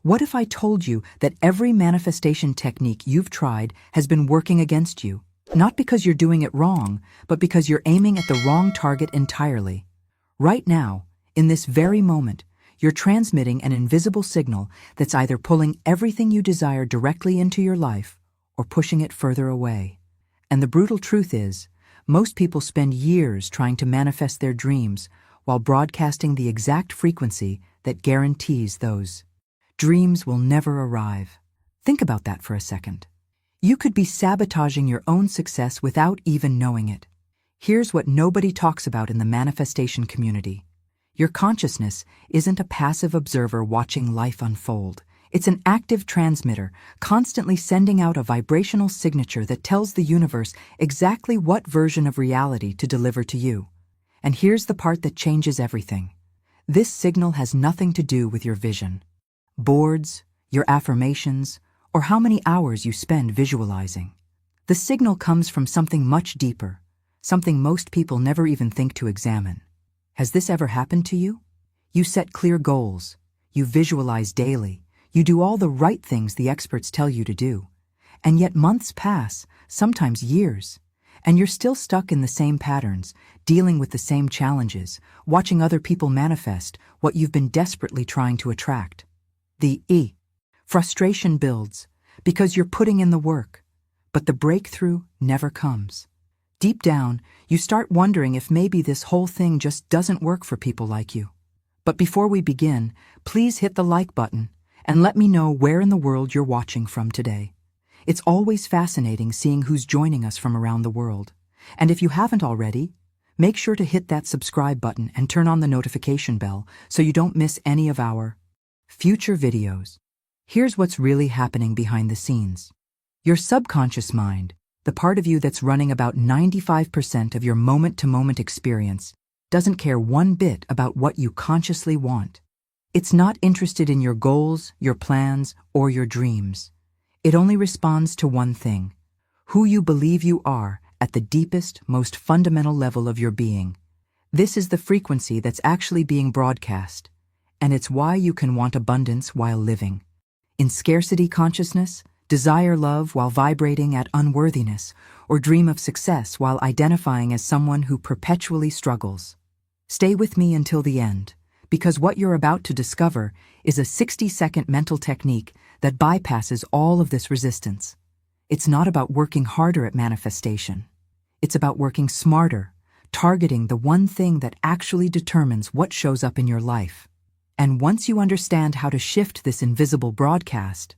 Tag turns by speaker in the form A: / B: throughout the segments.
A: What if I told you that every manifestation technique you've tried has been working against you? Not because you're doing it wrong, but because you're aiming at the wrong target entirely. Right now, in this very moment, you're transmitting an invisible signal that's either pulling everything you desire directly into your life or pushing it further away. And the brutal truth is, most people spend years trying to manifest their dreams while broadcasting the exact frequency that guarantees those dreams will never arrive. Think about that for a second. You could be sabotaging your own success without even knowing it. Here's what nobody talks about in the manifestation community. Your consciousness isn't a passive observer watching life unfold. It's an active transmitter, constantly sending out a vibrational signature that tells the universe exactly what version of reality to deliver to you. And here's the part that changes everything. This signal has nothing to do with your vision, boards, your affirmations, or how many hours you spend visualizing. The signal comes from something much deeper, something most people never even think to examine. Has this ever happened to you? You set clear goals, you visualize daily, you do all the right things the experts tell you to do. And yet months pass, sometimes years, and you're still stuck in the same patterns, dealing with the same challenges, watching other people manifest what you've been desperately trying to attract. Frustration builds because you're putting in the work, but the breakthrough never comes. Deep down, you start wondering if maybe this whole thing just doesn't work for people like you. But before we begin, please hit the like button and let me know where in the world you're watching from today. It's always fascinating seeing who's joining us from around the world. And if you haven't already, make sure to hit that subscribe button and turn on the notification bell so you don't miss any of our future videos. Here's what's really happening behind the scenes. Your subconscious mind, the part of you that's running about 95% of your moment-to-moment experience, doesn't care one bit about what you consciously want. It's not interested in your goals, your plans, or your dreams. It only responds to one thing: who you believe you are at the deepest, most fundamental level of your being. This is the frequency that's actually being broadcast, and it's why you can want abundance while living in scarcity consciousness, desire love while vibrating at unworthiness, or dream of success while identifying as someone who perpetually struggles. Stay with me until the end, because what you're about to discover is a 60-second mental technique that bypasses all of this resistance. It's not about working harder at manifestation. It's about working smarter, targeting the one thing that actually determines what shows up in your life. And once you understand how to shift this invisible broadcast,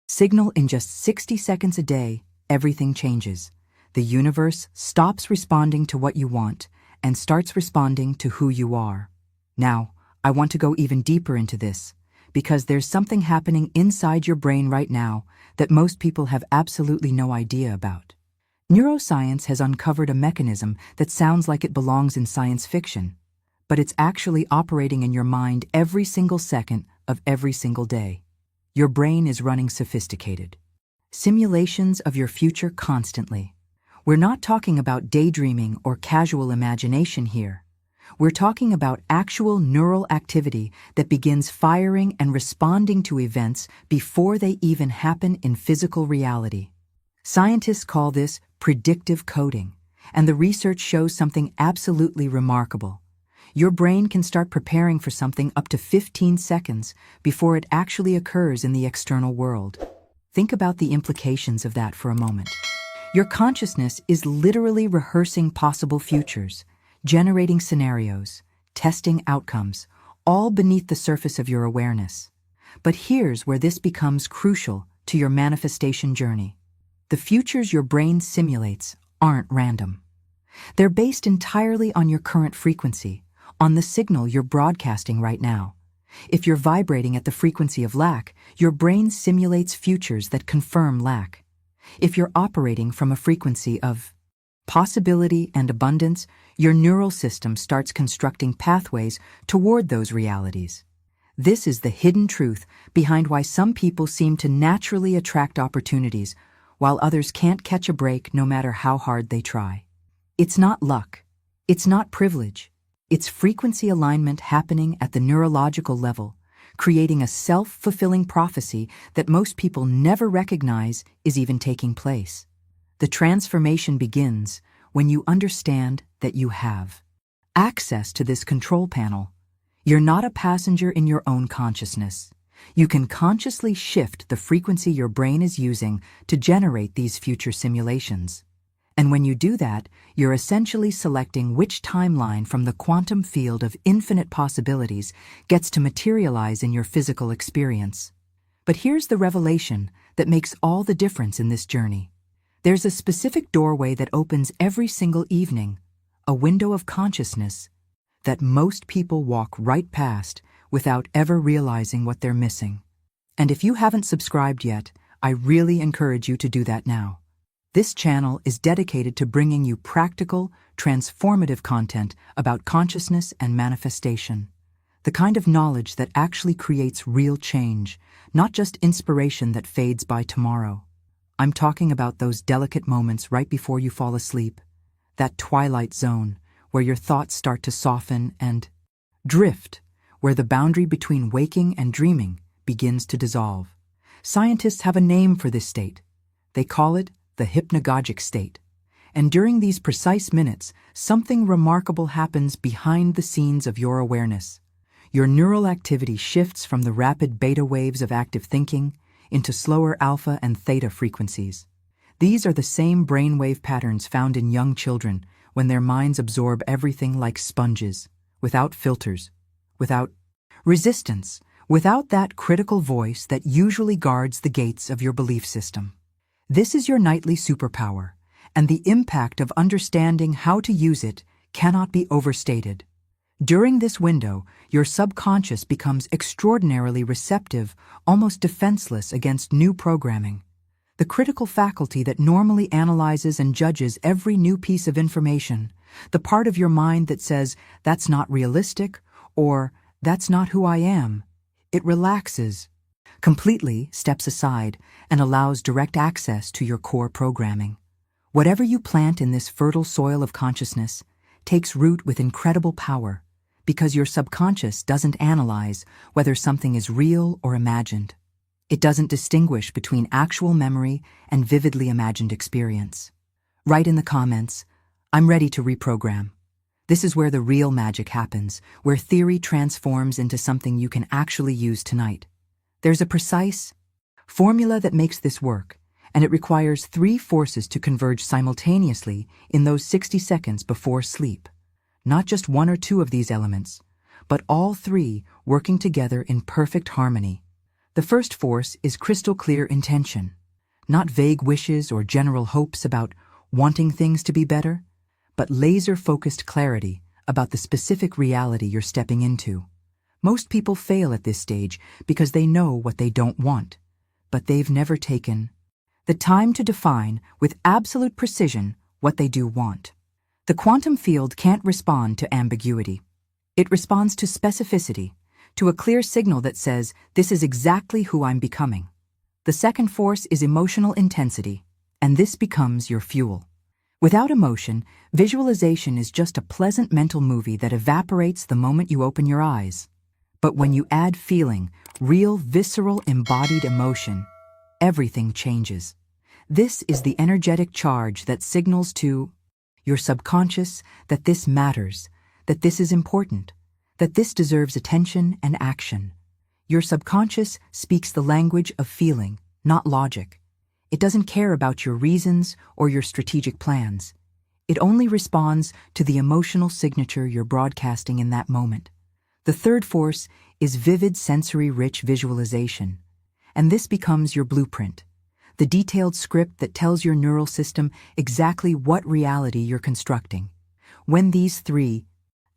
A: signal in just 60 seconds a day, everything changes. The universe stops responding to what you want and starts responding to who you are. Now, I want to go even deeper into this, because there's something happening inside your brain right now that most people have absolutely no idea about. Neuroscience has uncovered a mechanism that sounds like it belongs in science fiction, but it's actually operating in your mind every single second of every single day. Your brain is running sophisticated simulations of your future constantly. We're not talking about daydreaming or casual imagination here. We're talking about actual neural activity that begins firing and responding to events before they even happen in physical reality. Scientists call this predictive coding, and the research shows something absolutely remarkable. Your brain can start preparing for something up to 15 seconds before it actually occurs in the external world. Think about the implications of that for a moment. Your consciousness is literally rehearsing possible futures, generating scenarios, testing outcomes, all beneath the surface of your awareness. But here's where this becomes crucial to your manifestation journey. The futures your brain simulates aren't random. They're based entirely on your current frequency, on the signal you're broadcasting right now. If you're vibrating at the frequency of lack, your brain simulates futures that confirm lack. If you're operating from a frequency of possibility and abundance, your neural system starts constructing pathways toward those realities. This is the hidden truth behind why some people seem to naturally attract opportunities, while others can't catch a break no matter how hard they try. It's not luck. It's not privilege. It's frequency alignment happening at the neurological level, creating a self-fulfilling prophecy that most people never recognize is even taking place. The transformation begins when you understand that you have access to this control panel. You're not a passenger in your own consciousness. You can consciously shift the frequency your brain is using to generate these future simulations. And when you do that, you're essentially selecting which timeline from the quantum field of infinite possibilities gets to materialize in your physical experience. But here's the revelation that makes all the difference in this journey. There's a specific doorway that opens every single evening, a window of consciousness that most people walk right past without ever realizing what they're missing. And if you haven't subscribed yet, I really encourage you to do that now. This channel is dedicated to bringing you practical, transformative content about consciousness and manifestation. The kind of knowledge that actually creates real change, not just inspiration that fades by tomorrow. I'm talking about those delicate moments right before you fall asleep, that twilight zone where your thoughts start to soften and drift, where the boundary between waking and dreaming begins to dissolve. Scientists have a name for this state. They call it the hypnagogic state. And during these precise minutes, something remarkable happens behind the scenes of your awareness. Your neural activity shifts from the rapid beta waves of active thinking into slower alpha and theta frequencies. These are the same brainwave patterns found in young children when their minds absorb everything like sponges, without filters, without resistance, without that critical voice that usually guards the gates of your belief system. This is your nightly superpower, and the impact of understanding how to use it cannot be overstated. During this window, your subconscious becomes extraordinarily receptive, almost defenseless against new programming. The critical faculty that normally analyzes and judges every new piece of information, the part of your mind that says, "That's not realistic," or "That's not who I am," it relaxes, completely steps aside, and allows direct access to your core programming. Whatever you plant in this fertile soil of consciousness takes root with incredible power, because your subconscious doesn't analyze whether something is real or imagined. It doesn't distinguish between actual memory and vividly imagined experience. Write in the comments, "I'm ready to reprogram." This is where the real magic happens, where theory transforms into something you can actually use tonight. There's a precise formula that makes this work, and it requires 3 forces to converge simultaneously in those 60 seconds before sleep. Not just 1 or 2 of these elements, but all 3 working together in perfect harmony. The first force is crystal clear intention, not vague wishes or general hopes about wanting things to be better, but laser-focused clarity about the specific reality you're stepping into. Most people fail at this stage because they know what they don't want, but they've never taken the time to define with absolute precision what they do want. The quantum field can't respond to ambiguity. It responds to specificity, to a clear signal that says, "This is exactly who I'm becoming." The second force is emotional intensity, and this becomes your fuel. Without emotion, visualization is just a pleasant mental movie that evaporates the moment you open your eyes. But when you add feeling, real, visceral, embodied emotion, everything changes. This is the energetic charge that signals to your subconscious that this matters, that this is important, that this deserves attention and action. Your subconscious speaks the language of feeling, not logic. It doesn't care about your reasons or your strategic plans. It only responds to the emotional signature you're broadcasting in that moment. The third force is vivid sensory-rich visualization, and this becomes your blueprint, the detailed script that tells your neural system exactly what reality you're constructing. When these 3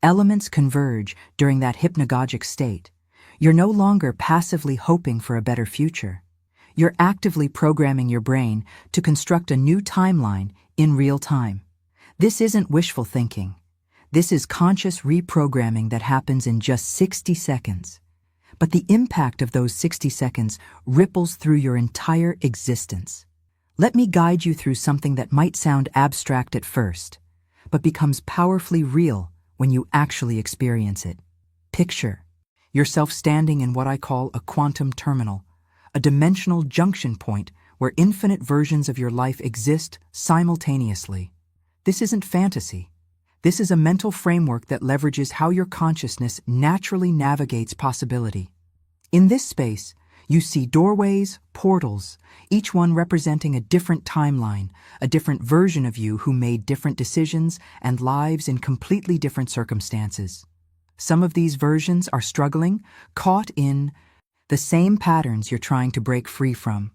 A: elements converge during that hypnagogic state, you're no longer passively hoping for a better future. You're actively programming your brain to construct a new timeline in real time. This isn't wishful thinking. This is conscious reprogramming that happens in just 60 seconds. But the impact of those 60 seconds ripples through your entire existence. Let me guide you through something that might sound abstract at first, but becomes powerfully real when you actually experience it. Picture yourself standing in what I call a quantum terminal, a dimensional junction point where infinite versions of your life exist simultaneously. This isn't fantasy. This is a mental framework that leverages how your consciousness naturally navigates possibility. In this space, you see doorways, portals, each one representing a different timeline, a different version of you who made different decisions and lives in completely different circumstances. Some of these versions are struggling, caught in the same patterns you're trying to break free from.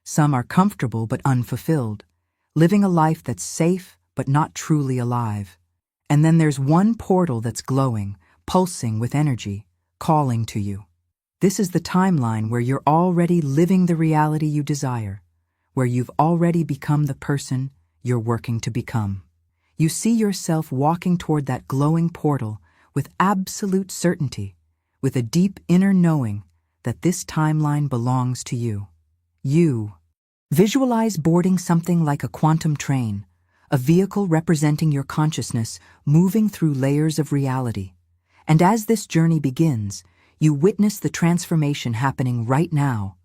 A: Some are comfortable but unfulfilled, living a life that's safe but not truly alive. And then there's one portal that's glowing, pulsing with energy, calling to you. This is the timeline where you're already living the reality you desire, where you've already become the person you're working to become. You see yourself walking toward that glowing portal with absolute certainty, with a deep inner knowing that this timeline belongs to you. You visualize boarding something like a quantum train, a vehicle representing your consciousness moving through layers of reality. And as this journey begins, you witness the transformation happening right now,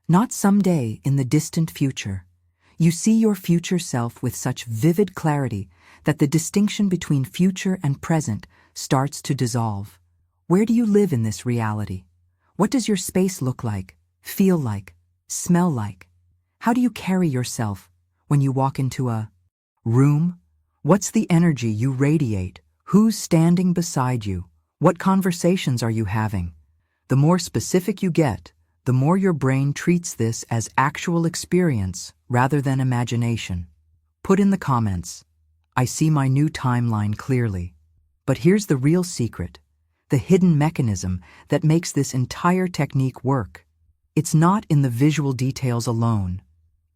A: not someday in the distant future. You see your future self with such vivid clarity that the distinction between future and present starts to dissolve. Where do you live in this reality? What does your space look like, feel like, smell like? How do you carry yourself when you walk into a room? What's the energy you radiate? Who's standing beside you? What conversations are you having? The more specific you get, the more your brain treats this as actual experience rather than imagination. Put in the comments, I see my new timeline clearly. But here's the real secret, the hidden mechanism that makes this entire technique work. It's not in the visual details alone.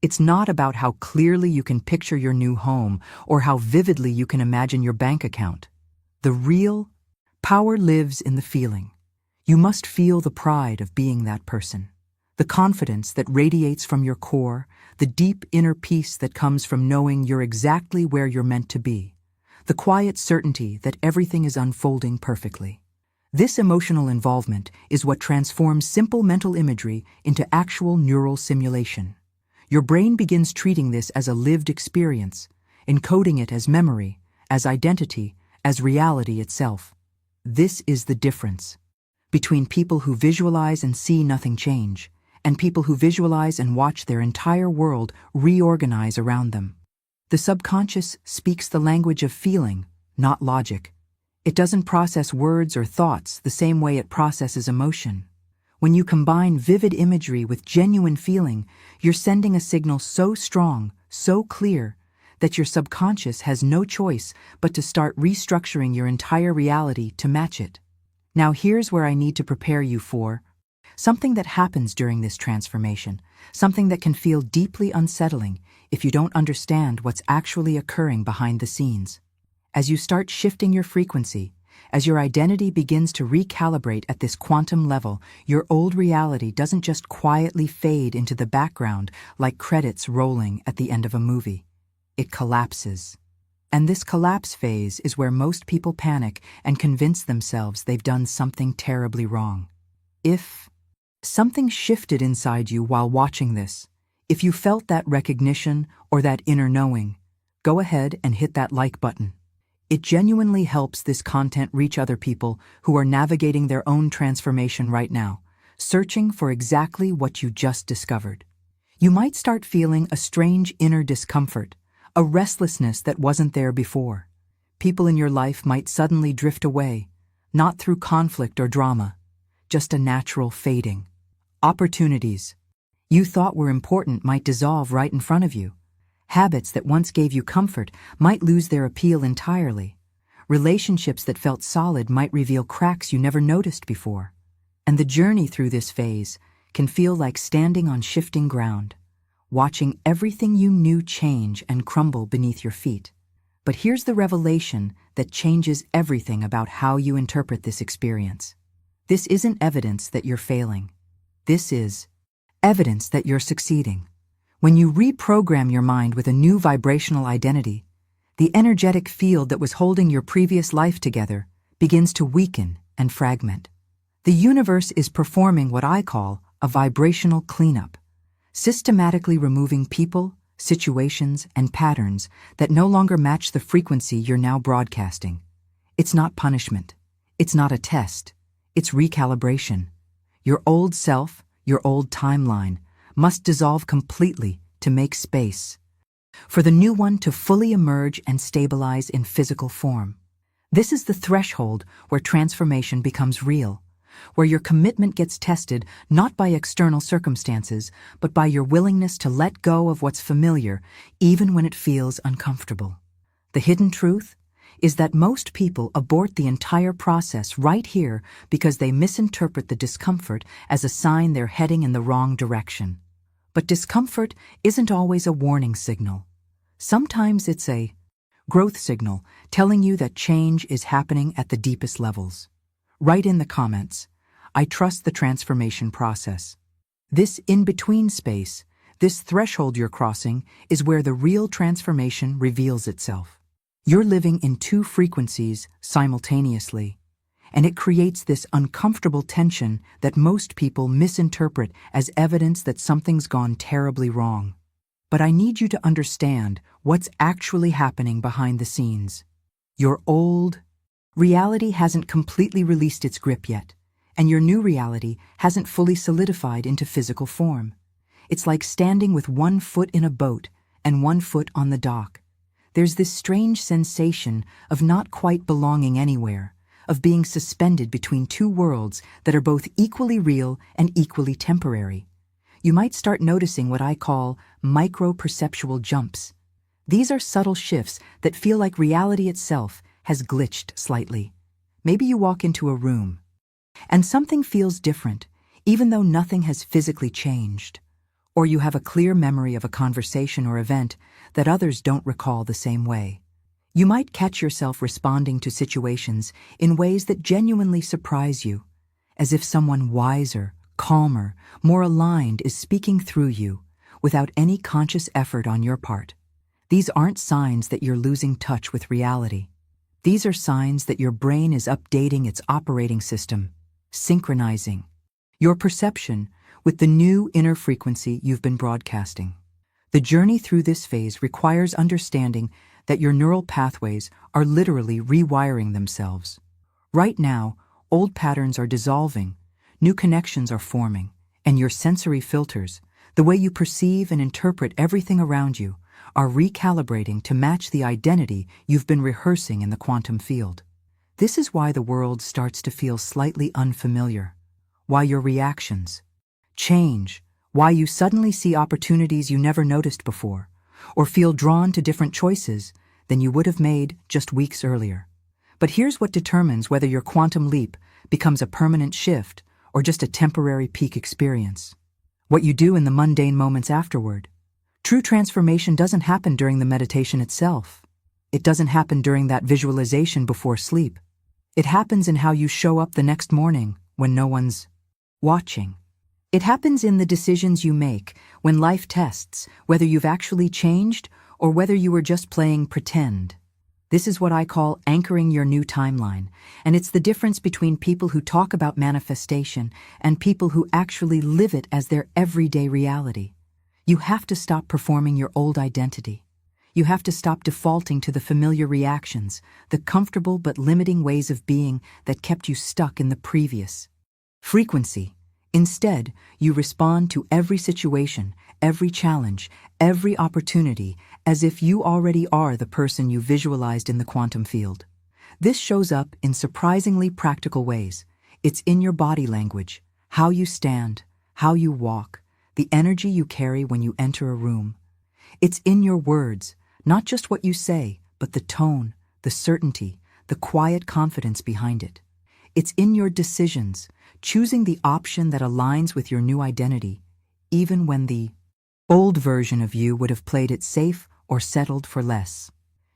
A: It's not about how clearly you can picture your new home or how vividly you can imagine your bank account. The real power lives in the feeling. You must feel the pride of being that person, the confidence that radiates from your core, the deep inner peace that comes from knowing you're exactly where you're meant to be, the quiet certainty that everything is unfolding perfectly. This emotional involvement is what transforms simple mental imagery into actual neural simulation. Your brain begins treating this as a lived experience, encoding it as memory, as identity, as reality itself. This is the difference between people who visualize and see nothing change, and people who visualize and watch their entire world reorganize around them. The subconscious speaks the language of feeling, not logic. It doesn't process words or thoughts the same way it processes emotion. When you combine vivid imagery with genuine feeling, you're sending a signal so strong, so clear, that your subconscious has no choice but to start restructuring your entire reality to match it. Now here's where I need to prepare you for something that happens during this transformation, something that can feel deeply unsettling if you don't understand what's actually occurring behind the scenes. As you start shifting your frequency, as your identity begins to recalibrate at this quantum level, your old reality doesn't just quietly fade into the background like credits rolling at the end of a movie. It collapses. And this collapse phase is where most people panic and convince themselves they've done something terribly wrong. If something shifted inside you while watching this, if you felt that recognition or that inner knowing, go ahead and hit that like button. It genuinely helps this content reach other people who are navigating their own transformation right now, searching for exactly what you just discovered. You might start feeling a strange inner discomfort, a restlessness that wasn't there before. People in your life might suddenly drift away, not through conflict or drama, just a natural fading. Opportunities you thought were important might dissolve right in front of you. Habits that once gave you comfort might lose their appeal entirely. Relationships that felt solid might reveal cracks you never noticed before. And the journey through this phase can feel like standing on shifting ground, watching everything you knew change and crumble beneath your feet. But here's the revelation that changes everything about how you interpret this experience. This isn't evidence that you're failing. This is evidence that you're succeeding. When you reprogram your mind with a new vibrational identity, the energetic field that was holding your previous life together begins to weaken and fragment. The universe is performing what I call a vibrational cleanup, systematically removing people, situations, and patterns that no longer match the frequency you're now broadcasting. It's not punishment. It's not a test. It's recalibration. Your old self, your old timeline, must dissolve completely to make space for the new one to fully emerge and stabilize in physical form. This is the threshold where transformation becomes real, where your commitment gets tested not by external circumstances, but by your willingness to let go of what's familiar, even when it feels uncomfortable. The hidden truth is that most people abort the entire process right here because they misinterpret the discomfort as a sign they're heading in the wrong direction. But discomfort isn't always a warning signal. Sometimes it's a growth signal telling you that change is happening at the deepest levels. Write in the comments, I trust the transformation process. This in-between space, this threshold you're crossing, is where the real transformation reveals itself. You're living in two frequencies simultaneously, and it creates this uncomfortable tension that most people misinterpret as evidence that something's gone terribly wrong. But I need you to understand what's actually happening behind the scenes. Your old reality hasn't completely released its grip yet, and your new reality hasn't fully solidified into physical form. It's like standing with one foot in a boat and one foot on the dock. There's this strange sensation of not quite belonging anywhere, of being suspended between two worlds that are both equally real and equally temporary. You might start noticing what I call micro-perceptual jumps. These are subtle shifts that feel like reality itself has glitched slightly. Maybe you walk into a room, and something feels different, even though nothing has physically changed. Or you have a clear memory of a conversation or event that others don't recall the same way. You might catch yourself responding to situations in ways that genuinely surprise you, as if someone wiser, calmer, more aligned is speaking through you without any conscious effort on your part. These aren't signs that you're losing touch with reality. These are signs that your brain is updating its operating system, synchronizing your perception with the new inner frequency you've been broadcasting. The journey through this phase requires understanding that your neural pathways are literally rewiring themselves. Right now, old patterns are dissolving, new connections are forming, and your sensory filters, the way you perceive and interpret everything around you, are recalibrating to match the identity you've been rehearsing in the quantum field. This is why the world starts to feel slightly unfamiliar, why your reactions change, why you suddenly see opportunities you never noticed before, or feel drawn to different choices than you would have made just weeks earlier. But here's what determines whether your quantum leap becomes a permanent shift or just a temporary peak experience. What you do in the mundane moments afterward. True transformation doesn't happen during the meditation itself. It doesn't happen during that visualization before sleep. It happens in how you show up the next morning when no one's watching. It happens in the decisions you make when life tests whether you've actually changed or whether you were just playing pretend. This is what I call anchoring your new timeline, and it's the difference between people who talk about manifestation and people who actually live it as their everyday reality. You have to stop performing your old identity. You have to stop defaulting to the familiar reactions, the comfortable but limiting ways of being that kept you stuck in the previous frequency. Instead, you respond to every situation, every challenge, every opportunity, as if you already are the person you visualized in the quantum field. This shows up in surprisingly practical ways. It's in your body language, how you stand, how you walk, the energy you carry when you enter a room. It's in your words, not just what you say, but the tone, the certainty, the quiet confidence behind it. It's in your decisions, choosing the option that aligns with your new identity, even when the old version of you would have played it safe or settled for less.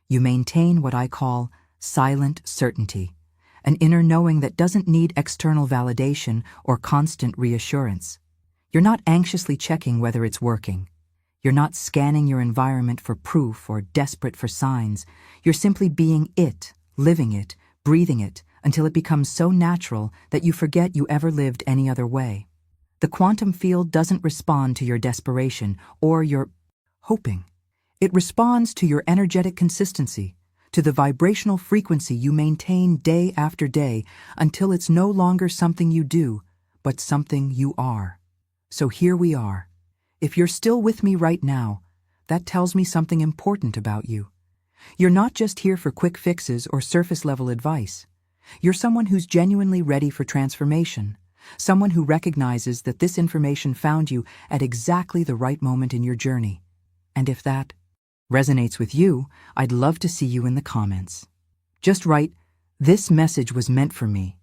A: You maintain what I call silent certainty, an inner knowing that doesn't need external validation or constant reassurance. You're not anxiously checking whether it's working. You're not scanning your environment for proof or desperate for signs. You're simply being it, living it, breathing it, until it becomes so natural that you forget you ever lived any other way. The quantum field doesn't respond to your desperation or your hoping. It responds to your energetic consistency, to the vibrational frequency you maintain day after day until it's no longer something you do, but something you are. So here we are. If you're still with me right now, that tells me something important about you. You're not just here for quick fixes or surface-level advice. You're someone who's genuinely ready for transformation, someone who recognizes that this information found you at exactly the right moment in your journey. And if that resonates with you, I'd love to see you in the comments. Just write, "This message was meant for me."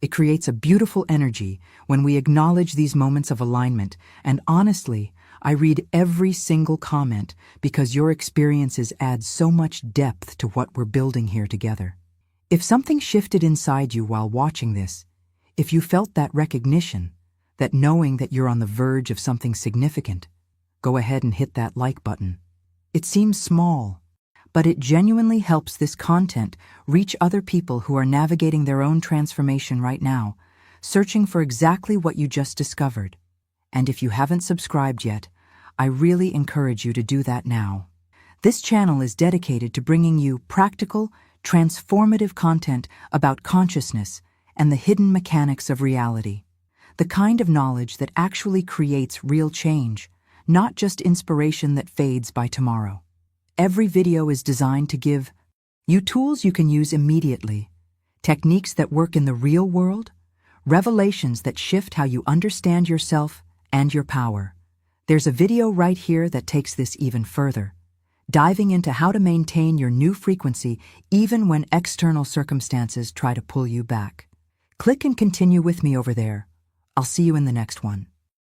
A: It creates a beautiful energy when we acknowledge these moments of alignment, and honestly, I read every single comment because your experiences add so much depth to what we're building here together. If something shifted inside you while watching this, if you felt that recognition, that knowing that you're on the verge of something significant, go ahead and hit that like button. It seems small, but it genuinely helps this content reach other people who are navigating their own transformation right now, searching for exactly what you just discovered. And if you haven't subscribed yet, I really encourage you to do that now. This channel is dedicated to bringing you practical, transformative content about consciousness and the hidden mechanics of reality. The kind of knowledge that actually creates real change, not just inspiration that fades by tomorrow. Every video is designed to give you tools you can use immediately, techniques that work in the real world, revelations that shift how you understand yourself and your power. There's a video right here that takes this even further, diving into how to maintain your new frequency even when external circumstances try to pull you back. Click and continue with me over there. I'll see you in the next one.